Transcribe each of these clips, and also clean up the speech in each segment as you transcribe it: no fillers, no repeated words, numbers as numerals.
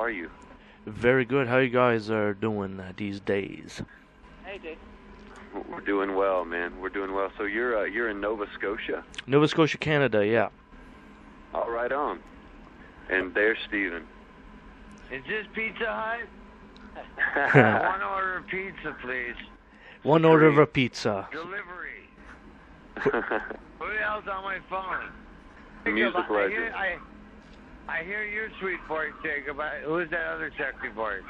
are you? Very good. How you guys are doing these days? Hey, Jason. We're doing well, man. We're doing well. So you're in Nova Scotia? Nova Scotia, Canada, yeah. All right on. And there's Steven. Is this Pizza Hut? One order of pizza, please. One order of a pizza. Delivery. Who the hell's on my phone? Music legend. I hear your sweet voice, Jacob. Who's that other sexy voice?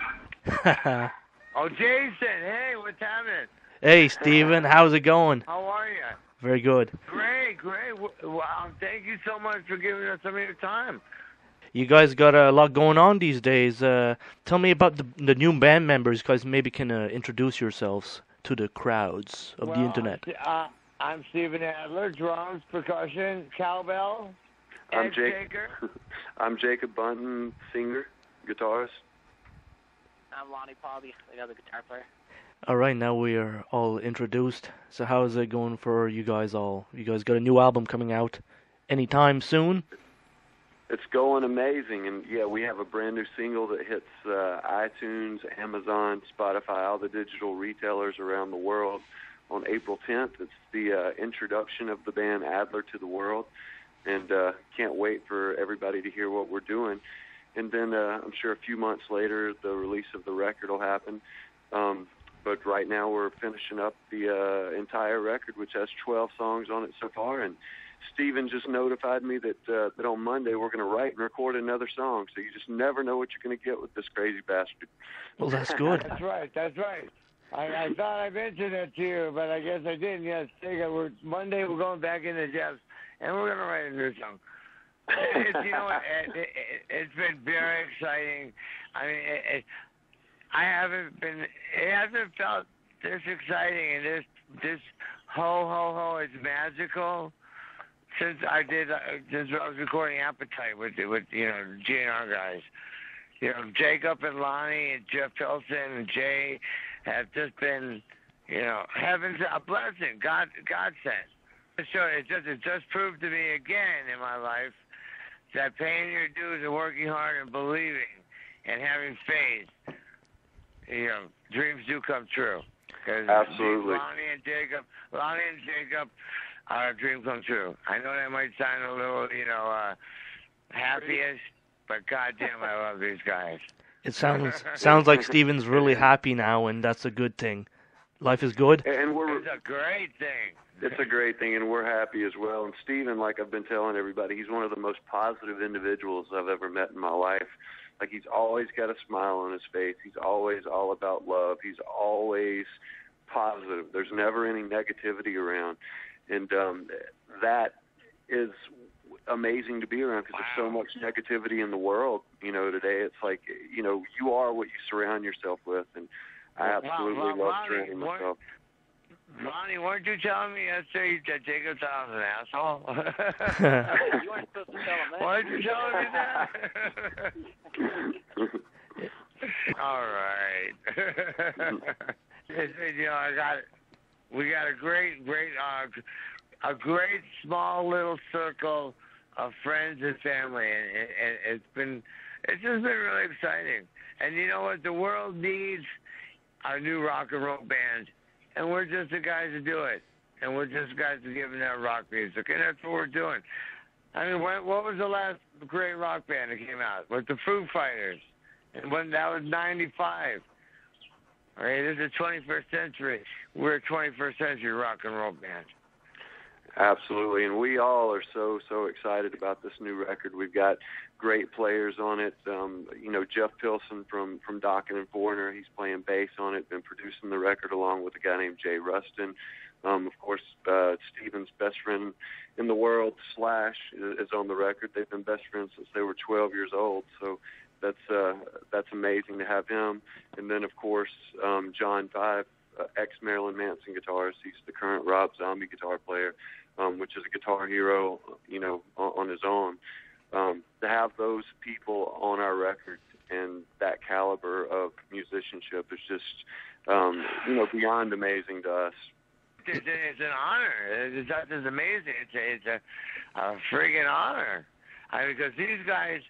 Oh, Jason. Hey, what's happening? Hey, Steven. How's it going? How are you? Very good. Great. Wow, thank you so much for giving us some of your time. You guys got a lot going on these days. Tell me about the new band members. You guys maybe can introduce yourselves to the crowds of the internet. I'm Steven Adler, drums, percussion, cowbell. I'm Jacob Bunton, singer, guitarist. I'm Lonny Paul, the other guitar player. All right, now we are all introduced. So how is it going for you guys all? You guys got a new album coming out anytime soon? It's going amazing, and yeah, we have a brand new single that hits iTunes, Amazon, Spotify, all the digital retailers around the world on April 10th. It's the introduction of the band Adler to the world, and can't wait for everybody to hear what we're doing. And then I'm sure a few months later, the release of the record will happen. But right now we're finishing up the entire record, which has 12 songs on it so far, and Steven just notified me that on Monday we're going to write and record another song, so you just never know what you're going to get with this crazy bastard. Well, that's good. That's right. I thought I mentioned that to you, but I guess I didn't. Yes, Monday we're going back into Jeff's, and we're going to write a new song. You know what? It's been very exciting. I mean, it hasn't felt this exciting and this ho, it's magical. Since I was recording Appetite with GNR guys, Jacob and Lonny and Jeff Pilson and Jay have just been, heaven's a blessing, God sent. So it just proved to me again in my life that paying your dues and working hard and believing and having faith, dreams do come true. Absolutely. Lonny and Jacob. Our dream come true. I know that might sound a little, happy-ish, but goddamn, I love these guys. It sounds like Steven's really happy now, and that's a good thing. Life is good. And it's a great thing. It's a great thing, and we're happy as well. And Steven, like I've been telling everybody, he's one of the most positive individuals I've ever met in my life. Like, he's always got a smile on his face. He's always all about love. He's always positive. There's never any negativity around. And that is amazing to be around because there's so much negativity in the world, today. It's like, you are what you surround yourself with, and I absolutely love surrounding myself. Lonny, weren't you telling me yesterday that Jacob was an asshole? You weren't supposed to tell him that. Why did you tell me that? All right. We got a great small little circle of friends and family, and it's just been really exciting. And you know what? The world needs our new rock and roll band, and we're just the guys to do it. And we're just guys to give them that rock music, and that's what we're doing. I mean, what was the last great rock band that came out? With the Foo Fighters, and when that was '95. All right, this is the 21st century. We're a 21st century rock and roll band. Absolutely, and we all are so excited about this new record. We've got great players on it. Jeff Pilson from Dokken and Foreigner, he's playing bass on it, been producing the record along with a guy named Jay Rustin. Of course, Steven's best friend in the world, Slash, is on the record. They've been best friends since they were 12 years old, so that's amazing to have him. And then, of course, John Five, ex-Marilyn Manson guitarist. He's the current Rob Zombie guitar player, which is a guitar hero, on his own. To have those people on our record and that caliber of musicianship is just, beyond amazing to us. It's an honor. It's not just amazing. It's a friggin' honor. Because these guys,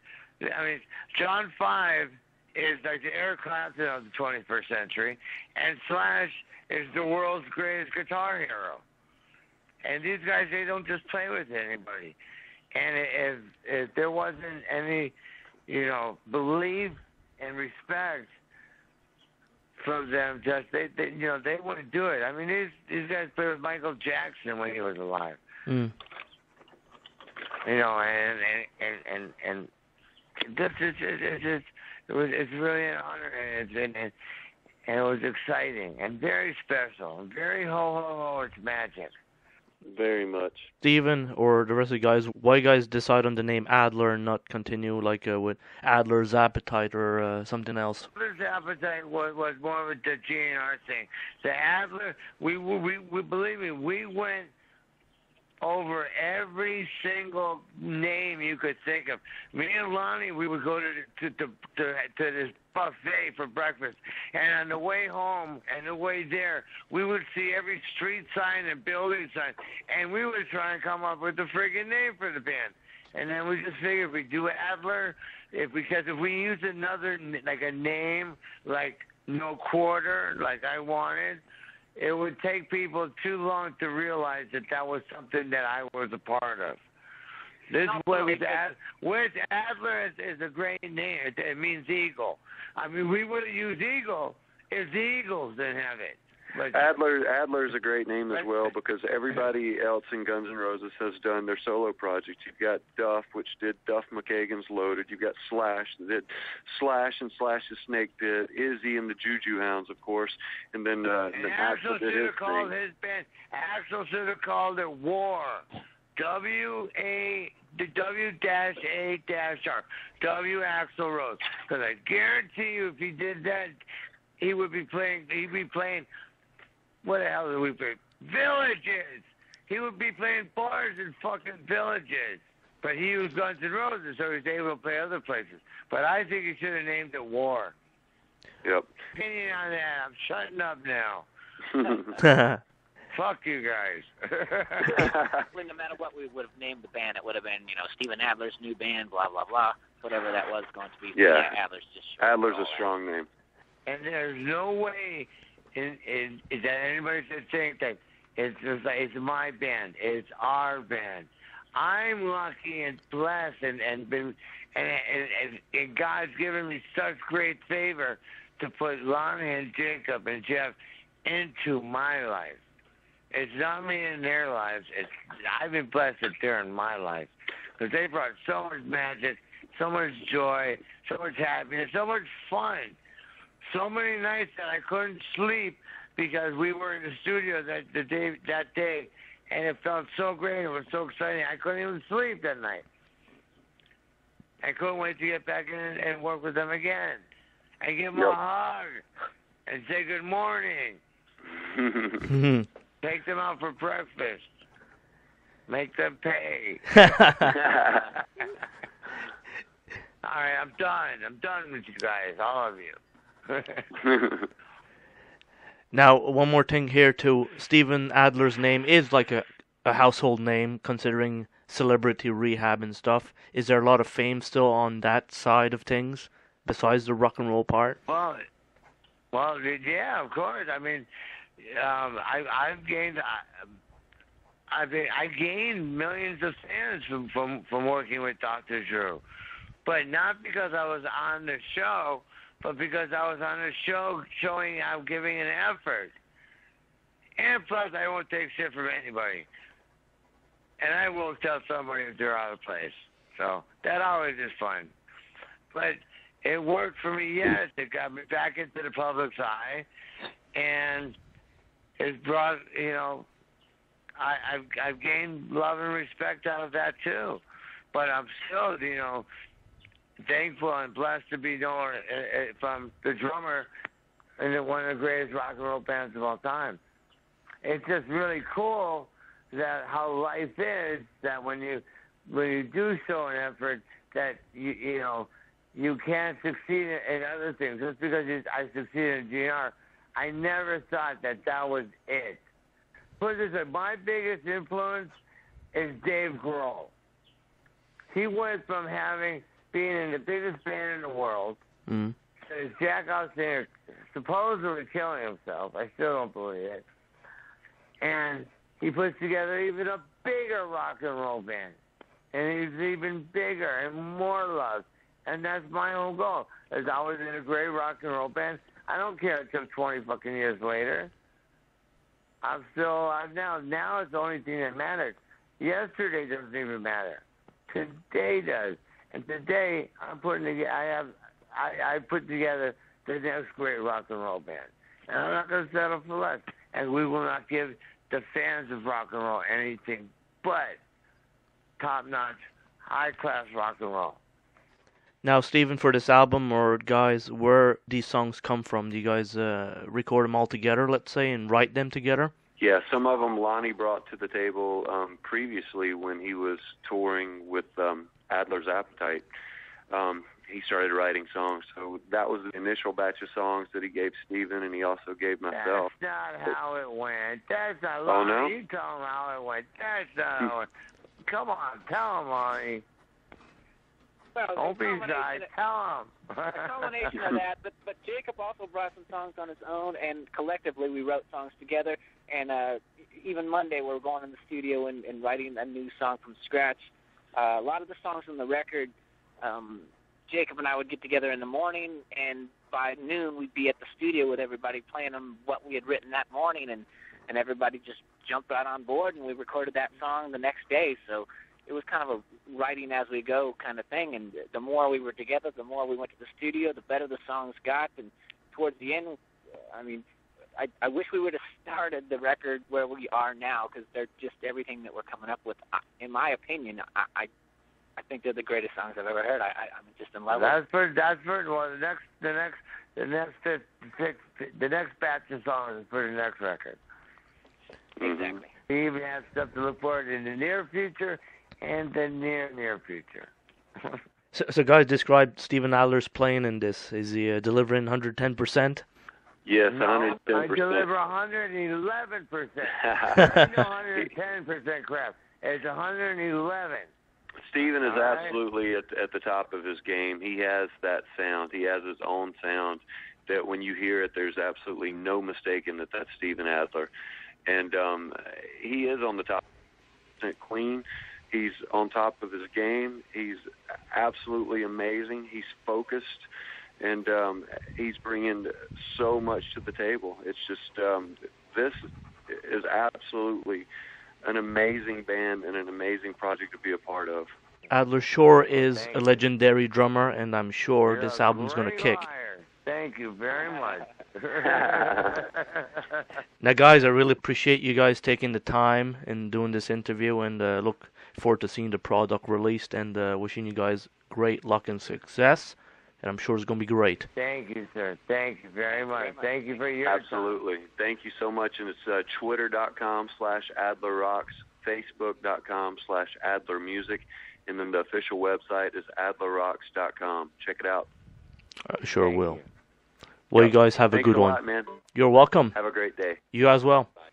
John Five is like the Eric Clapton of the 21st century, and Slash is the world's greatest guitar hero. And these guys, they don't just play with anybody. And if there wasn't any, belief and respect from them, just they wouldn't do it. I mean, these guys played with Michael Jackson when he was alive. Mm. And this is it's really an honor, and it was exciting and very special and very ho. It's magic. Very much. Steven or the rest of the guys, why you guys decide on the name Adler and not continue with Adler's Appetite or something else? Adler's Appetite was more of the GNR thing. The Adler, we believe me, we went over every single name you could think of. Me and Lonny, we would go to this buffet for breakfast, and on the way home and the way there, we would see every street sign and building sign, and we would try and come up with the friggin' name for the band. And then we just figured we'd do Adler, because if we use another, like a name, like No Quarter, like I wanted, it would take people too long to realize that was something that I was a part of. This was Adler is a great name. It means eagle. I mean, we would have used eagle if the Eagles didn't have it. But Adler's a great name as well, because everybody else in Guns N' Roses has done their solo projects. You've got Duff, which did Duff McKagan's Loaded. You've got Slash that did Slash and Slash's Snake did Izzy and the Juju Hounds, of course, and then Axl should have called his band. Axl should have called it War. W-A-R. W Axl Rose. Because I guarantee you, if he did that, he'd be playing. What the hell did we play? Villages! He would be playing bars in fucking villages. But he was Guns N' Roses, so he was able to play other places. But I think he should have named it War. Yep. Opinion on that. I'm shutting up now. Fuck you guys. No matter what we would have named the band, it would have been, Steven Adler's new band, blah, blah, blah. Whatever that was going to be. Yeah. Adler's just Adler's a strong name. And there's no way that anybody should think that it's my band. It's our band. I'm lucky and blessed, and God's given me such great favor to put Lonny and Jacob and Jeff into my life. It's not me in their lives. I've been blessed that they're in my life, because they brought so much magic, so much joy, so much happiness, so much fun. So many nights that I couldn't sleep because we were in the studio that day, and it felt so great. It was so exciting. I couldn't even sleep that night. I couldn't wait to get back in and work with them again, and give them a hug, and say good morning. Take them out for breakfast. Make them pay. All right, I'm done. I'm done with you guys, all of you. Now, one more thing here too. Steven Adler's name is like a household name, considering Celebrity Rehab and stuff. Is there a lot of fame still on that side of things, besides the rock and roll part? Well, yeah, of course. I mean, I gained millions of fans from working with Dr. Drew, but not because I was on the show, but because I was on the show showing I'm giving an effort. And plus, I won't take shit from anybody. And I will tell somebody if they're out of place. So that always is fun. But it worked for me, yes. It got me back into the public's eye. And it's brought, I've gained love and respect out of that, too. But I'm still, thankful and blessed to be known from the drummer in one of the greatest rock and roll bands of all time. It's just really cool that how life is, that when you do show an effort, that you can't succeed in other things. Just because I succeeded in GNR, I never thought that was it. Put it this way, my biggest influence is Dave Grohl. He went from being in the biggest band in the world is Jack Singer supposedly killing himself. I still don't believe it. And he puts together even a bigger rock and roll band. And he's even bigger and more loved. And that's my whole goal, is I was in a great rock and roll band. I don't care it took 20 fucking years later. I'm still, now it's the only thing that matters. Yesterday doesn't even matter. Today does. And today I put together the next great rock and roll band. And I'm not going to settle for less. And we will not give the fans of rock and roll anything but top-notch, high-class rock and roll. Now, Stephen, for this album, or guys, where these songs come from? Do you guys record them all together, let's say, and write them together? Yeah, some of them Lonny brought to the table previously when he was touring with Adler's Appetite. He started writing songs, so that was the initial batch of songs that he gave Stephen, and he also gave myself. That's not how it went. That's not Lonny. Oh, no? You tell him how it went. That's not how it went. Come on, tell him, Lonny. Well, Don't be shy. Tell him. A combination of that, but Jacob also brought some songs on his own, and collectively we wrote songs together. And even Monday we're going in the studio and writing a new song from scratch. A lot of the songs on the record, Jacob and I would get together in the morning, and by noon we'd be at the studio with everybody playing them what we had written that morning, and everybody just jumped right on board, and we recorded that song the next day. So it was kind of a writing as we go kind of thing, and the more we were together, the more we went to the studio, the better the songs got, and towards the end, I mean, I wish we would have started the record where we are now, because they're just everything that we're coming up with. In my opinion, I think they're the greatest songs I've ever heard. I'm just in love with them. That's for well, the next batch of songs is for the next record. Exactly. We even have stuff to look forward to in the near future and the near future. So guys, describe Steven Adler's playing in this. Is he delivering 110%? Yes, No, 110%. I deliver 111%. There's no 110% crap. It's 111. Stephen is All right. absolutely at the top of his game. He has that sound. He has his own sound that when you hear it, there's absolutely no mistaking that that's Steven Adler. And he is on the top, clean. He's on top of his game. He's absolutely amazing. He's focused, and he's bringing so much to the table. It's just this is absolutely an amazing band and an amazing project to be a part of. Adler sure is a legendary drummer, and I'm sure this album's going to kick. Liar. Thank you very much. Now, guys, I really appreciate you guys taking the time and doing this interview, and look forward to seeing the product released, and wishing you guys great luck and success, and I'm sure it's going to be great. Thank you, sir. Thank you very much. Thank you for your Absolutely. time. Thank you so much, and it's twitter.com/AdlerRocks, facebook.com/AdlerMusic, and then the official website is AdlerRocks.com. Check it out. Sure Thank will. you. Well, you guys have a Thanks good a one. lot, man. You're welcome. Have a great day. You as well.